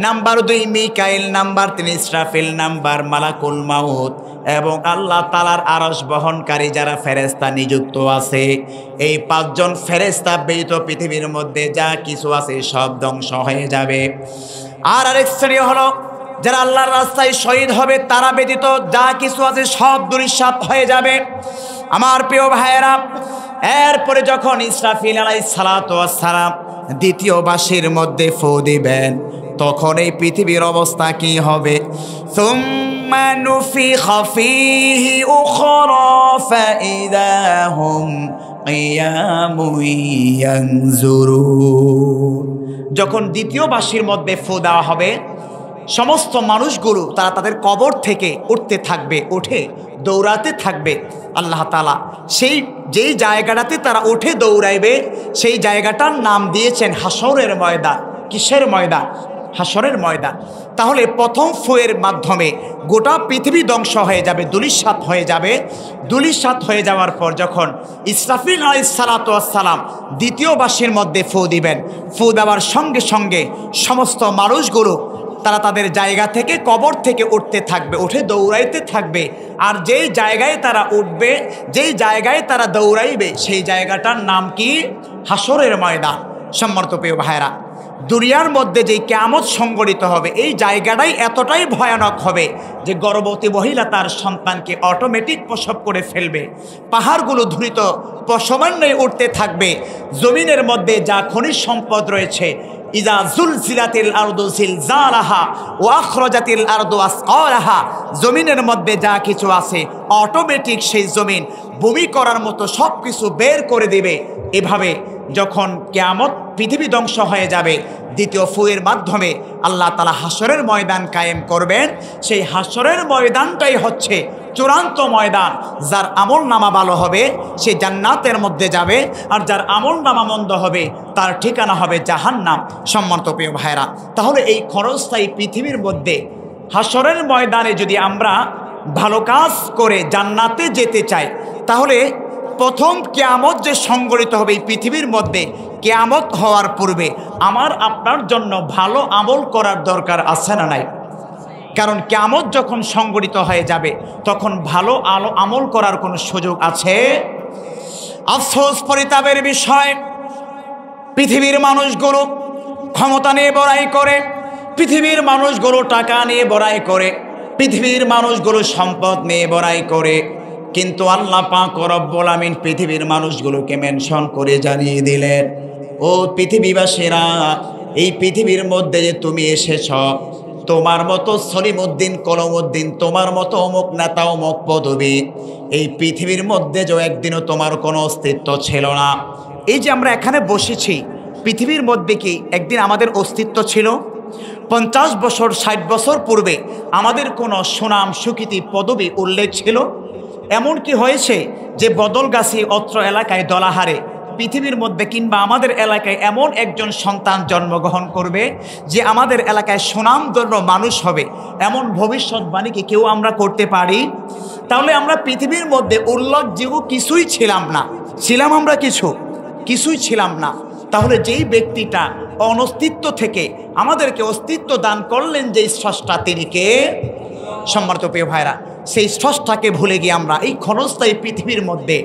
নাম্বার 2 মিকাইল, নাম্বার 3 ইসরাফিল, নাম্বার মালাকুল মাউত এবং আল্লাহ তাআলার আরশ বহনকারী যারা ফেরেশতা নিযুক্ত আছে। এই 5 জন ফেরেশতা ব্যতীত পৃথিবীর মধ্যে যা কিছু আছে সব ধ্বংস হয়ে যাবে। আর আরেক শ্রেণী হলো যারা আল্লাহর রাস্তায় শহীদ হবে, তারা ব্যতীত যা কিছু আছে সব ধূলিসাৎ হয়ে যাবে। আমার প্রিয় ভাইয়েরা, এরপরে যখন ইসরাফিল আলাইহিস সালাতু ওয়াস সালাম দ্বিতীয় বাঁশির মধ্যে ফু দিবেন, তখন এই পৃথিবীর অবস্থা কি হবে? সুম্মা নুফিখা ফীহি উখরা ফাইযা হুম কিয়ামুন ইয়ানজুরুন। যখন দ্বিতীয় বাঁশির মধ্যে ফু দেওয়া হবে, সমস্ত মানুষগুলো তারা তাদের কবর থেকে উঠতে থাকবে, উঠে দৌড়াতে থাকবে। আল্লাহ তাআলা যেই জায়গাটাতে তারা উঠে দৌড়াইবে সেই জায়গাটার নাম দিয়েছেন হাসরের ময়দান। কিসের ময়দান? হাসরের ময়দান। তাহলে প্রথম ফুয়ের মাধ্যমে গোটা পৃথিবী ধ্বংস হয়ে যাবে, ধূলিসাৎ হয়ে যাবে। ধূলিসাৎ হয়ে যাওয়ার পর যখন ইসরাফিল আলাইহিস সালাতু ওয়াস সালাম দ্বিতীয় বাঁশির মধ্যে ফু দিবেন, ফু দেওয়ার সঙ্গে সঙ্গে সমস্ত মানুষগুলো তারা তাদের জায়গা থেকে কবর থেকে উঠতে থাকবে, উঠে দৌড়াইতে থাকবে। আর যেই জায়গায় তারা উঠবে, যেই জায়গায় তারা দৌড়াইবে সেই জায়গাটার নাম কি? হাসরের ময়দান। সম্মানিত প্রিয় ভাইরা, দুনিয়ার মধ্যে যেই কিয়ামত সংঘটিত হবে এই জায়গাটাই এতটাই ভয়ানক হবে যে গর্ভবতী মহিলা তার সন্তানকে অটোমেটিক প্রসব করে ফেলবে। পাহাড়গুলো ধূলিত প্রসবান্বয়ে উঠতে থাকবে। জমিনের মধ্যে যা খনিজ সম্পদ রয়েছে, ইজা জুলজিলাতিল আরদু জিলজালাহা ওয়া আখরাজাতিল আরদু আসকালাহা, জমিনের মধ্যে যা কিছু আছে অটোমেটিক সেই জমিন ভূমি করার মতো সব কিছু বের করে দেবে। এভাবে যখন কিয়ামত পৃথিবী ধ্বংস হয়ে যাবে, দ্বিতীয় ফুয়ের মাধ্যমে আল্লাহ তাআলা হাসরের ময়দান কায়েম করবেন। সেই হাসরের ময়দানটাই হচ্ছে চূড়ান্ত ময়দান। যার আমল নামা ভালো হবে সে জান্নাতের মধ্যে যাবে, আর যার আমল নামা মন্দ হবে তার ঠিকানা হবে জাহান্নাম। সম্মানিত প্রিয় ভাইরা, তাহলে এই ক্ষণস্থায়ী পৃথিবীর মধ্যে হাসরের ময়দানে যদি আমরা ভালো কাজ করে জান্নাতে যেতে চাই, তাহলে প্রথম কিয়ামত যে সংঘটিত হবে এই পৃথিবীর মধ্যে, কিয়ামত হওয়ার পূর্বে আমার আপনার জন্য ভালো আমল করার দরকার আছে না নাই? কারণ কিয়ামত যখন সংঘটিত হয়ে যাবে তখন ভালো আমল করার কোনো সুযোগ আছে? আফসোস, পরিতাপের বিষয়, পৃথিবীর মানুষগুলো ক্ষমতা নিয়ে বড়াই করে, পৃথিবীর মানুষগুলো টাকা নিয়ে বড়াই করে, পৃথিবীর মানুষগুলো সম্পদ নিয়ে বড়াই করে, কিন্তু আল্লাহ পাক রব্বুল আমিন পৃথিবীর মানুষগুলোকে মেনশন করে জানিয়ে দিলেন, ও পৃথিবীবাসীরা, এই পৃথিবীর মধ্যে যে তুমি এসেছ, তোমার মতো সলিমউদ্দিন, কলমউদ্দিন, তোমার মতো অমুক নেতা, অমুক পদবী, এই পৃথিবীর মধ্যে যে একদিনও তোমার কোনো অস্তিত্ব ছিল না। এই যে আমরা এখানে বসেছি, পৃথিবীর মধ্যে কি একদিন আমাদের অস্তিত্ব ছিল? 50 বছর 60 বছর পূর্বে আমাদের কোনো সুনাম, সুকৃতি, পদবী, উল্লেখ ছিল? এমন কি হয়েছে যে বদলগাছি অত্র এলাকায় দলাহারে পৃথিবীর মধ্যে কিংবা আমাদের এলাকায় এমন একজন সন্তান জন্মগ্রহণ করবে যে আমাদের এলাকায় সুনামধন্য মানুষ হবে, এমন ভবিষ্যৎবাণী কি কেউ আমরা করতে পারি? তাহলে আমরা পৃথিবীর মধ্যে উল্লেখযোগ্য কিছুই ছিলাম না। ছিলাম আমরা কিছুই ছিলাম না। তাহলে যেই ব্যক্তিটা অনস্তিত্ব থেকে আমাদেরকে অস্তিত্ব দান করলেন, যেই স্রষ্টা, তিনি কে? সম্মানিত প্রিয় ভাইরা, সেই স্রষ্টাকে ভুলে গিয়ে আমরা এই ক্ষণস্থায়ী পৃথিবীর মধ্যে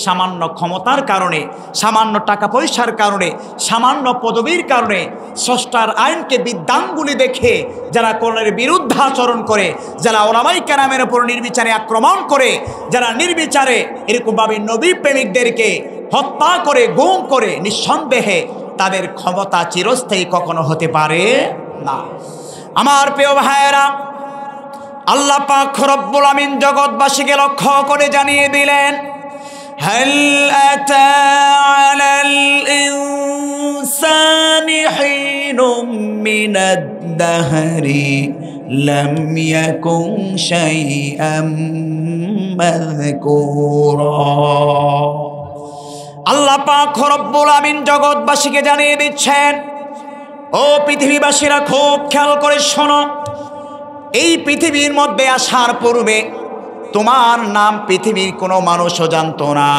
সামান্য ক্ষমতার কারণে, সামান্য টাকা পয়সার কারণে, সামান্য পদবীর কারণে স্রষ্টার আইনকে বিদ্যাঙ্গুলি দেখে যারা কোরআনের বিরুদ্ধে আচরণ করে, যারা ওলামায়ে কেরামের উপর নির্বিচারে আক্রমণ করে, যারা নির্বিচারে এরকমভাবে নবী প্রেমিকদেরকে হত্যা করে, গুম করে, নিঃসন্দেহে তাদের ক্ষমতা চিরস্থায়ী কখনো হতে পারে না। আমার প্রিয় ভাইয়েরা, আল্লাহ পাক রব্বুল আমিন জগৎবাসীকে লক্ষ্য করে জানিয়ে দিলেন, হাল আতা আলাল ইনসানি হিনুম মিনাদ দাহরি লাম ইয়াকুন শাইআম মাযকুরা। আল্লাহ পাক রব্বুল আমিন জগৎবাসীকে জানিয়ে দিচ্ছেন, ও পৃথিবীবাসীরা, খুব খেয়াল করে শোনো, এই পৃথিবীর মধ্যে আসার পূর্বে তোমার নাম পৃথিবীর কোনো মানুষও জানতো না।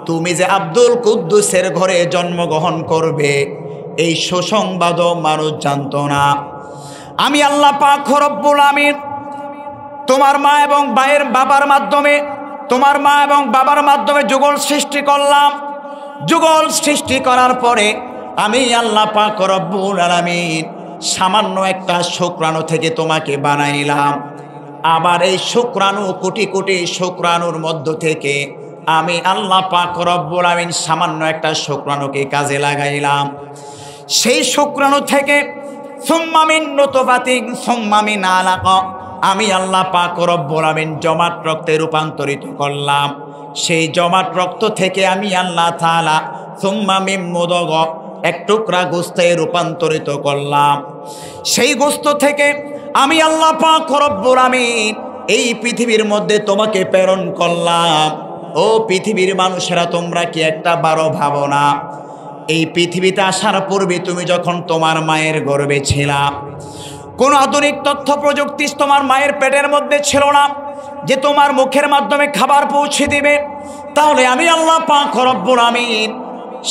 তুমি যে আব্দুল কুদ্দুসের ঘরে জন্মগ্রহণ করবে এই সুসংবাদও মানুষ জানতো না। আমি আল্লাহ পাক রব্বুল আমিন তোমার মা এবং ভাইয়ের বাবার মাধ্যমে, তোমার মা এবং বাবার মাধ্যমে যুগল সৃষ্টি করলাম। যুগল সৃষ্টি করার পরে আমি আল্লাহ পাক রব্বুল আলামিন সামান্য একটা শুক্রাণু থেকে তোমাকে বানাইলাম। আবার এই শুক্রাণু, কোটি কোটি শুক্রাণুর মধ্য থেকে আমি আল্লাহ পাক রব্বুল আমিন সামান্য একটা শুক্রাণুকে কাজে লাগাইলাম। সেই শুক্রাণু থেকে সুম্মা মিন নুতফাতিন সুম্মা মিন আলাকা, আমি আল্লাহ পাক রব্বুল আমিন জমাট রক্তে রূপান্তরিত করলাম। সেই জমাট রক্ত থেকে আমি আল্লাহ তাআলা সুম্মা মিন মুদগা, এক টুকরা গোস্তে রূপান্তরিত করলাম। সেই গোস্ত থেকে আমি আল্লাহ পাক রব্বুল আমিন এই পৃথিবীর মধ্যে তোমাকে প্রেরণ করলাম। ও পৃথিবীর মানুষেরা, তোমরা কি একটা বারো ভাবো না? এই পৃথিবীতে আসার পূর্বে তুমি যখন তোমার মায়ের গর্ভে ছিলা, কোন আধুনিক তথ্য প্রযুক্তি তোমার মায়ের পেটের মধ্যে ছিল না যে তোমার মুখের মাধ্যমে খাবার পৌঁছে দিবে। তাহলে আমি আল্লাহ পাক রব্বুল আমিন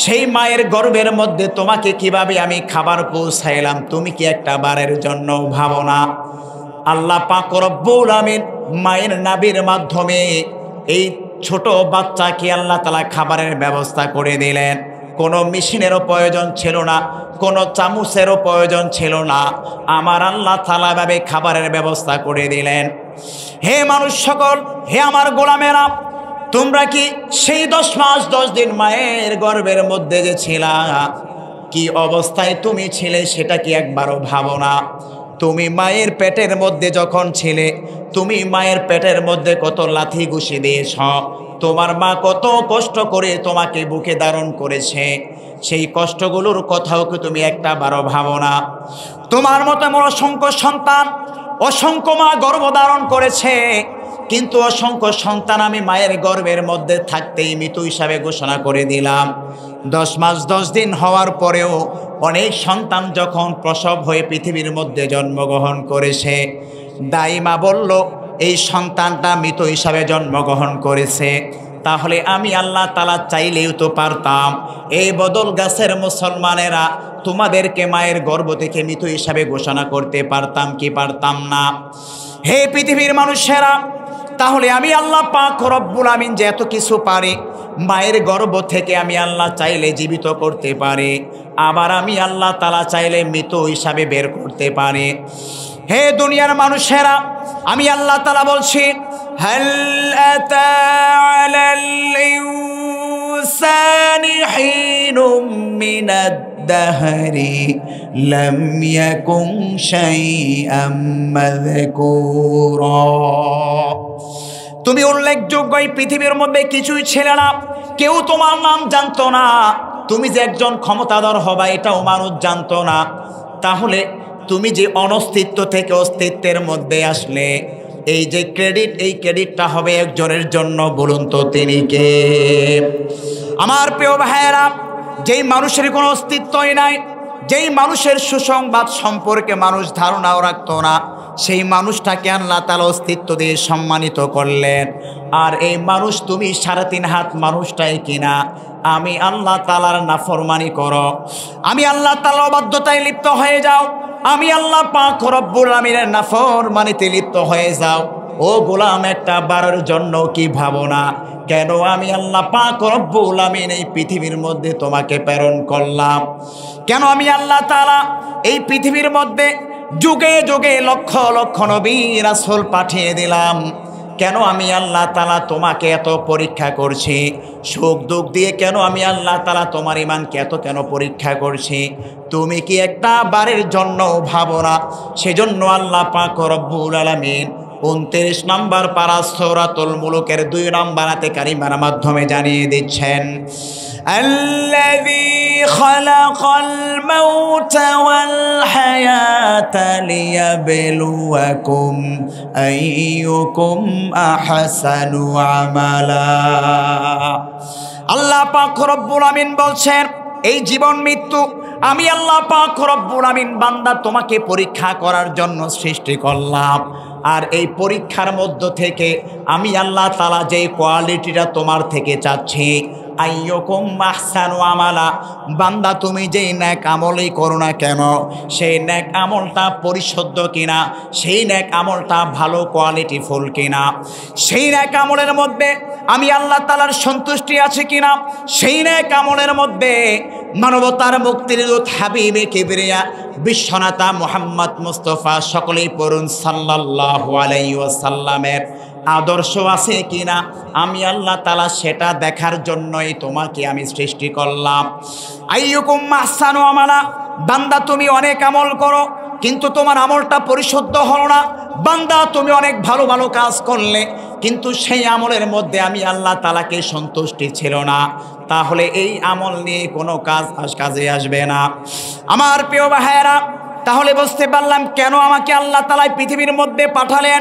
সেই মায়ের গর্ভের মধ্যে তোমাকে কিভাবে আমি খাবার পৌঁছাইলাম, তুমি কি একটা বারের জন্য ভাবো না? আল্লাহ পাক রব্বুল আমিন মায়ের নাভির মাধ্যমে এই ছোট বাচ্চাকে আল্লাহ তাআলা খাবারের ব্যবস্থা করে দিলেন। কোনো মেশিনেরও প্রয়োজন ছিল না, কোনো চামচেরও প্রয়োজন ছিল না। আমার আল্লাহ তাআলা ভাবে খাবারের ব্যবস্থা করে দিলেন। হে মানুষ সকল, হে আমার গোলামেরা, তোমরা কি সেই 10 মাস 10 দিন মায়ের গর্ভের মধ্যে যে ছিলা, কি অবস্থায় তুমি ছিলে সেটা কি একবারও ভাবো না? তুমি মায়ের পেটের মধ্যে যখন ছিলে, তুমি মায়ের পেটের মধ্যে কত লাথি ঘুষি দিয়েছ, তোমার মা কত কষ্ট করে তোমাকে বুকে ধারণ করেছে, সেই কষ্টগুলোর কথাও কি তুমি একটা বারো ভাবো না? তোমার মতো আমার অসংখ্য সন্তান, অসংখ্য মা গর্ভধারণ করেছে, কিন্তু অসংখ্য সন্তান আমি মায়ের গর্ভের মধ্যে থাকতেই মৃত হিসাবে ঘোষণা করে দিলাম। 10 মাস 10 দিন হওয়ার পরেও অনেক সন্তান যখন প্রসব হয়ে পৃথিবীর মধ্যে জন্মগ্রহণ করেছে, দাইমা বলল এই সন্তানটা মৃত হিসাবে জন্মগ্রহণ করেছে। তাহলে আমি আল্লাহ তাআলা চাইলেও তো পারতাম, এই বদল গাছের মুসলমানেরা, তোমাদেরকে মায়ের গর্ভ থেকে মৃত হিসাবে ঘোষণা করতে পারতাম কি পারতাম না? হে পৃথিবীর মানুষেরা, তাহলে আমি আল্লাহ পাক রব্বুল আমিন যে এত কিছু পারি, মায়ের গর্ভ থেকে আমি আল্লাহ চাইলে জীবিত করতে পারি, আবার আমি আল্লাহ তাআলা চাইলে মৃত হিসাবে বের করতে পারি। হে দুনিয়ার মানুষেরা, আমি আল্লাহ তাআলা বলছি, হাল আতা আলাল ইনসানি হিনুম মিনাদ দাহরি লাম ইয়াকুন শাইআম মাযকুরা। তুমি উল্লেখযোগ্য এই পৃথিবীর মধ্যে কিছুই ছিল না, কেউ তোমার নাম জানতো না, তুমি যে একজন ক্ষমতাধর হবা এটাও মানুষ জানতো না। তাহলে তুমি যে অনস্তিত্ব থেকে অস্তিত্বের মধ্যে আসলে, এই যে ক্রেডিট, এই ক্রেডিটটা হবে একজনের জন্য। বলুন তো তিনি কে? আমার প্রিয় ভাইয়েরা, যেই মানুষের কোনো অস্তিত্বই নাই, যেই মানুষের সুসংবাদ সম্পর্কে মানুষ ধারণাও রাখতো না, সেই মানুষটাকে আল্লাহ তাআলা অস্তিত্ব দিয়ে সম্মানিত করলেন। আর এই মানুষ, তুমি 3.5 হাত মানুষটাই কিনা আমি আল্লাহ তাআলার নাফরমানি করো, আমি আল্লাহ তাআলার অবাধ্যতায় লিপ্ত হয়ে যাও, আমি আল্লাহ পাক রব্বুল আমিনের নাফরমানিতে লিপ্ত হয়ে যাও। ও গোলাম, একটা বারের জন্য কি ভাবো না কেন আমি আল্লাহ পাক রব্বুল আমিন এই পৃথিবীর মধ্যে তোমাকে প্রেরণ করলাম? কেন আমি আল্লাহ তাআলা এই পৃথিবীর মধ্যে যুগে যুগে লক্ষ লক্ষ নবী রাসূল পাঠিয়ে দিলাম? কেন আমি আল্লাহ তাআলা তোমাকে এত পরীক্ষা করছি? সুখ দুঃখ দিয়ে কেন আমি আল্লাহ তাআলা তোমার ঈমানকে এত কেন পরীক্ষা করছি? তুমি কি একটা বারের জন্য ভাবো না? সেজন্য আল্লাহ পাক রব্বুল আলামিন 29 নম্বর পারা সূরাতুল মুলুকের 2 নম্বর আয়াতে কারিমার মাধ্যমে জানিয়ে দিচ্ছেন, আল্লাযী খালাকাল মাউতা ওয়াল হায়াতা লিয়াবলুয়াকুম আইয়ুকুম আহসানু আমালা। আল্লাহ পাক রব্বুল আমিন বলছেন, এই জীবন মৃত্যু আমি আল্লাহ পাক রব্বুল আমিন বান্দা তোমাকে পরীক্ষা করার জন্য সৃষ্টি করলাম। আর এই পরীক্ষার মধ্য থেকে আমি আল্লাহ তাআলা যে কোয়ালিটিটা তোমার থেকে চাচ্ছি, আইয়ুকুম আহসানু আমালা, বান্দা তুমি যেই নেক আমলই করো না কেন, সেই নেক আমলটা পরিশুদ্ধ কিনা, সেই নেক আমলটা ভালো কোয়ালিটি ফুল কিনা, সেই নেক আমলের মধ্যে আমি আল্লাহ তাআলার সন্তুষ্টি আছে কিনা, সেই নেক আমলের মধ্যে মানবতার মুক্তির দূত হাবিবে কিবরিয়া বিশ্বনেতা মুহাম্মদ মুস্তাফা, সকলেই পড়ুন সাল্লাল্লাহু আলাইহি ওয়াসাল্লামের আদর্শ আছে কিনা, আমি আল্লাহ তাআলা সেটা দেখার জন্যই তোমাকে আমি সৃষ্টি করলাম। আইয়ুকুম আহসানু আমালা, বান্দা তুমি অনেক আমল করো কিন্তু তোমার আমলটা পরিশুদ্ধ হলো না, বান্দা তুমি অনেক ভালো ভালো কাজ করলে কিন্তু সেই আমলের মধ্যে আমি আল্লাহ তাআলাকে সন্তুষ্টি ছিল না, তাহলে এই আমল নিয়ে কোনো কাজে আসবে না। আমার প্রিয় ভাইয়েরা, তাহলে বুঝতে পারলাম কেন আমাকে আল্লাহ তাআলা পৃথিবীর মধ্যে পাঠালেন।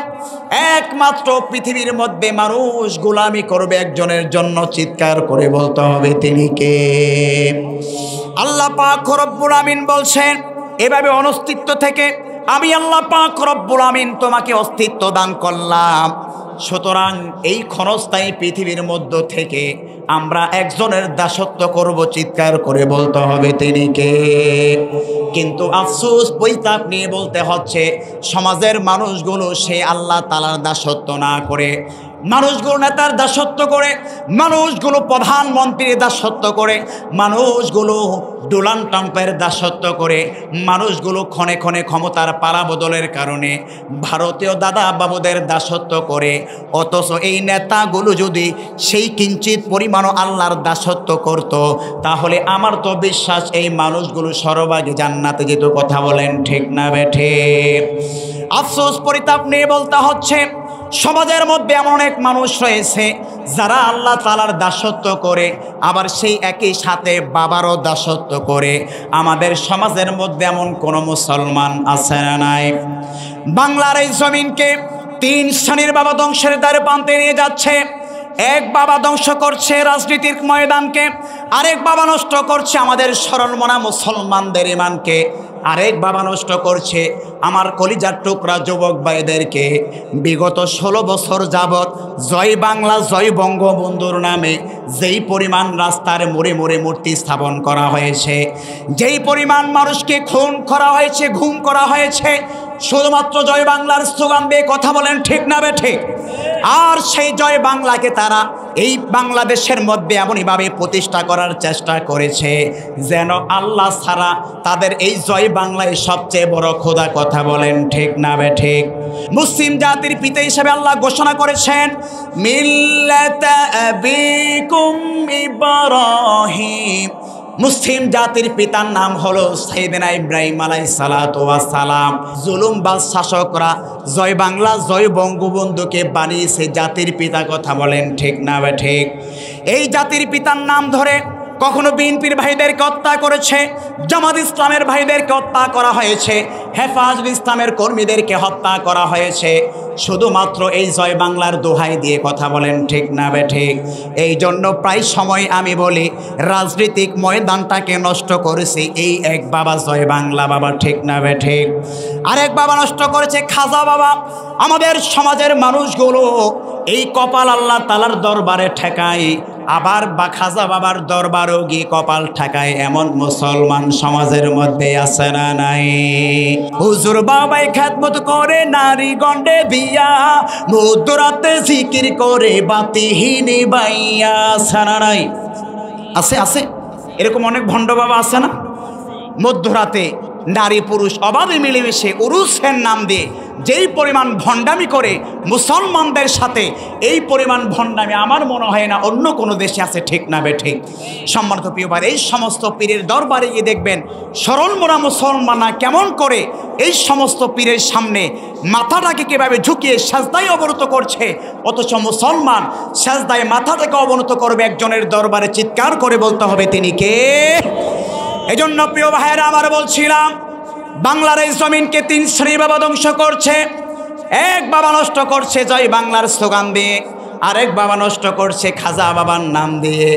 একমাত্র পৃথিবীর মধ্যে মানুষ গোলামি করবে একজনের জন্য, চিৎকার করে বলতে হবে তিনি কে। আল্লাহ পাক রব্বুল আমিন বলছেন, এভাবে অনস্তিত্ব থেকে আমি আল্লাহ পাক রব্বুল আমিন তোমাকে অস্তিত্ব দান করলাম। সুতরাং এই ক্ষণস্থায়ী পৃথিবীর মধ্য থেকে আমরা একজনের দাসত্ব করব, চিৎকার করে বলতে হবে তিনি কে। কিন্তু আফসোস পরিতাপ নিয়ে বলতে হচ্ছে, সমাজের মানুষগুলো সে আল্লাহ তাআলার দাসত্ব না করে, মানুষগুলো নেতার দাসত্ব করে, মানুষগুলো প্রধানমন্ত্রীর দাসত্ব করে, মানুষগুলো ডোনাল্ড ট্রাম্পের দাসত্ব করে, মানুষগুলো ক্ষণে ক্ষণে ক্ষমতার পালাবদলের কারণে ভারতীয় দাদা বাবুদের দাসত্ব করে। অথচ এই নেতাগুলো যদি সেই কিঞ্চিত পরিমাণও আল্লাহর দাসত্ব করত, তাহলে আমার তো বিশ্বাস এই মানুষগুলো সর্বাগে জান্নাতে যেত। কথা বলেন ঠিক না বেঠে? আফসোস পরিতাপ নিয়ে বলতে হচ্ছে, সমাজের মধ্যে এমন অনেক মানুষ রয়েছে যারা আল্লাহ তাআলার দাসত্ব করে, আবার সেই একই সাথে বাবারও দাসত্ব করে। আমাদের সমাজের মধ্যে এমন কোনো মুসলমান আছে না নাই? বাংলার এই জমিনকে তিন শ্রেণীর বাবা ধ্বংসের দ্বারে প্রান্তে নিয়ে যাচ্ছে। এক বাবা ধ্বংস করছে রাজনীতির ময়দানকে, আরেক বাবা নষ্ট করছে আমাদের সরল মনা মুসলমানদের ইমানকে, আরেক বাবা নষ্ট করছে আমার কলিজার টুকরা যুবক ভাইদেরকে। বিগত 16 বছর যাবৎ জয় বাংলা জয় বঙ্গবন্ধুর নামে যেই পরিমাণ রাস্তার মোড়ে মোড়ে মূর্তি স্থাপন করা হয়েছে, যেই পরিমাণ মানুষকে খুন করা হয়েছে, গুম করা হয়েছে, শুধুমাত্র জয় বাংলার স্লোগান দিয়ে, কথা বলেন ঠিক না বেঠে? আর সেই জয় বাংলাকে তারা এই বাংলাদেশের মধ্যে এমনইভাবে প্রতিষ্ঠা করার চেষ্টা করেছে যেন আল্লাহ ছাড়া তাদের এই জয় বাংলায় সবচেয়ে বড় খোদা। কথা বলেন ঠিক না বেঠিক? মুসলিম জাতির পিতা হিসেবে আল্লাহ ঘোষণা করেছেন, মিল্লাতা আবিকুম ইব্রাহিম। মুসলিম জাতির পিতার নাম হলো সাইয়েদনা ইব্রাহিম আলাইহিস সালাতু ওয়াস সালাম। জুলুমবাজ শাসকরা জয় বাংলা জয় বঙ্গবন্ধুকে বানিয়েছে জাতির পিতা। কথা বলেন ঠিক না বেঠিক? এই জাতির পিতার নাম ধরে কখনো বিএনপির ভাইদেরকে হত্যা করেছে, জামাত ইসলামের ভাইদেরকে হত্যা করা হয়েছে, হেফাজত ইসলামের কর্মীদেরকে হত্যা করা হয়েছে, শুধুমাত্র এই জয় বাংলার দোহাই দিয়ে। কথা বলেন ঠিক না বেঠিক? এই জন্য প্রায় সময় আমি বলি, রাজনৈতিক ময়দানটাকে নষ্ট করেছে এই এক বাবা জয় বাংলা বাবা। ঠিক না বেঠিক? আরেক বাবা নষ্ট করেছে খাজা বাবা। আমাদের সমাজের মানুষগুলো এই কপাল আল্লাহ তাআলার দরবারে ঠেকায়, আবার খাজা বাবার দরবারেও গিয়ে কপাল ঠেকায় এমন মুসলমান সমাজের মধ্যে আছে না নাই? হুজুর বাবাই খেদমত করে নারী গন্ডে দিয়া, মধ্যরাতে জিকির করে বাতিহীন বাইয়া, আছে না নাই? আছে আছে, এরকম অনেক ভণ্ড বাবা আছে না? মধ্যরাতে নারী পুরুষ অবাধে মিলেমিশে উরুসের নাম দিয়ে যেই পরিমাণ ভণ্ডামি করে মুসলমানদের সাথে, এই পরিমাণ ভণ্ডামি আমার মনে হয় না অন্য কোনো দেশে আছে। ঠিক না বেঠিক? সম্মানিত প্রিয় ভাই, এই সমস্ত পীরের দরবারে গিয়ে দেখবেন সরল মোরা মুসলমানরা কেমন করে এই সমস্ত পীরের সামনে মাথাটাকে কীভাবে ঝুঁকিয়ে সাজদায় অবনত করছে, অথচ মুসলমান সাজদায় মাথাটাকে অবনত করবে একজনের দরবারে, চিৎকার করে বলতে হবে তিনি কে। এজন্য প্রিয় ভাইয়েরা আমার বলছিলাম, বাংলার এই জমিনকে তিন শ্রেণী বাবা ধ্বংস করছে। এক বাবা নষ্ট করছে জয় বাংলার স্লোগান দিয়ে, আরেক বাবা নষ্ট করছে খাজা বাবার নাম দিয়ে,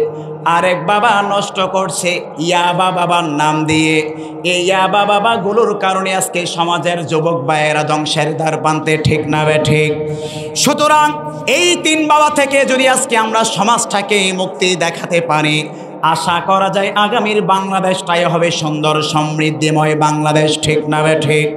আরেক বাবা নষ্ট করছে ইয়াবা বাবার নাম দিয়ে। এই ইয়াবা বাবাগুলোর কারণে আজকে সমাজের যুবক ভাইয়েরা ধ্বংসের দ্বার প্রান্তে, ঠিক না বে ঠিক? সুতরাং এই 3 বাবা থেকে যদি আজকে আমরা সমাজটাকে মুক্তি দেখাতে পারি, আশা করা যায় আগামীর বাংলাদেশটাই হবে সুন্দর সমৃদ্ধিময় বাংলাদেশ, ঠিক না বে ঠিক?